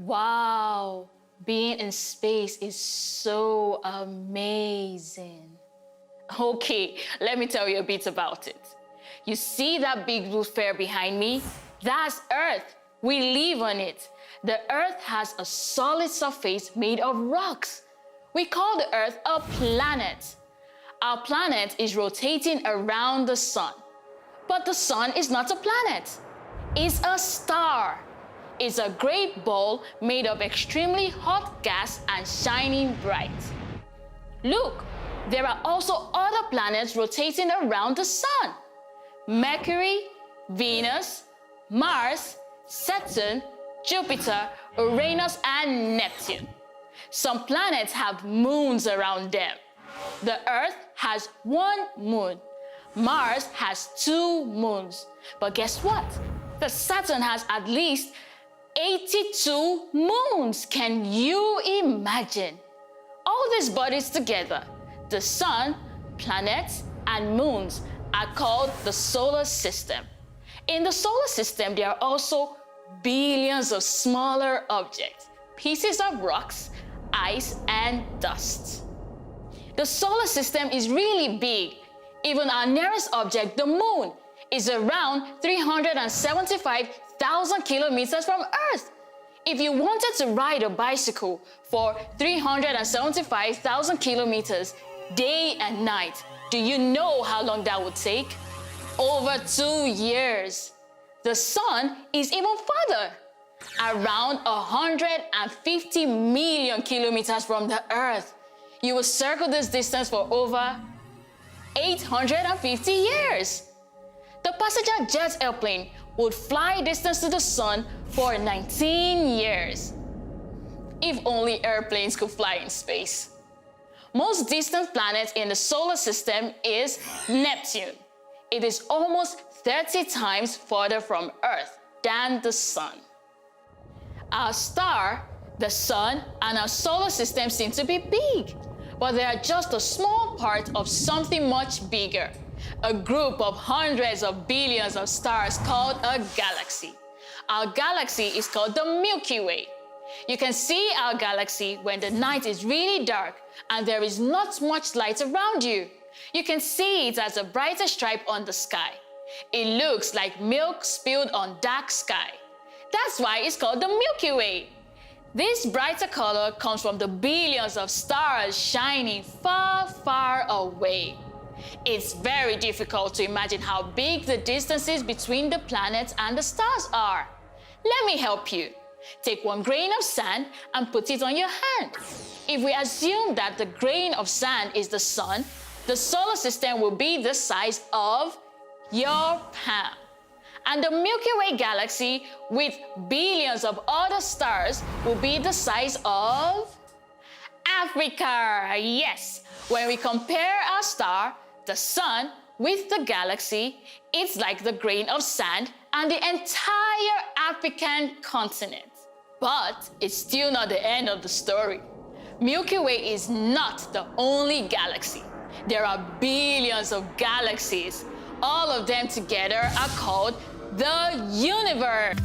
Wow, being in space is so amazing. Okay, let me tell you a bit about it. You see that big blue sphere behind me? That's Earth. We live on it. The Earth has a solid surface made of rocks. We call the Earth a planet. Our planet is rotating around the sun. But the sun is not a planet. It's a star. It's a great ball made of extremely hot gas and shining bright. Look, there are also other planets rotating around the sun. Mercury, Venus, Mars, Saturn, Jupiter, Uranus, and Neptune. Some planets have moons around them. The Earth has one moon. Mars has two moons. But guess what? The Saturn has at least 82 moons. Can you imagine? All these bodies together, the sun, planets, and moons, are called the solar system. In the solar system, there are also billions of smaller objects, pieces of rocks, ice, and dust. The solar system is really big. Even our nearest object, the moon, is around 375,000 kilometers from Earth. If you wanted to ride a bicycle for 375,000 kilometers day and night, do you know how long that would take? Over 2 years. The sun is even farther, around 150 million kilometers from the Earth. You will circle this distance for over 850 years. The passenger jet airplane would fly distance to the sun for 19 years. If only airplanes could fly in space. Most distant planet in the solar system is Neptune. It is almost 30 times farther from Earth than the sun. Our star, the sun, and our solar system seem to be big, but they are just a small part of something much bigger, a group of hundreds of billions of stars called a galaxy. Our galaxy is called the Milky Way. You can see our galaxy when the night is really dark and there is not much light around you. You can see it as a brighter stripe on the sky. It looks like milk spilled on dark sky. That's why it's called the Milky Way. This brighter color comes from the billions of stars shining far, far away. It's very difficult to imagine how big the distances between the planets and the stars are. Let me help you. Take one grain of sand and put it on your hand. If we assume that the grain of sand is the sun, the solar system will be the size of your palm. And the Milky Way galaxy with billions of other stars will be the size of Africa. Yes, when we compare our star, the sun, with the galaxy, it's like the grain of sand and the entire African continent. But it's still not the end of the story. Milky Way is not the only galaxy. There are billions of galaxies. All of them together are called the universe.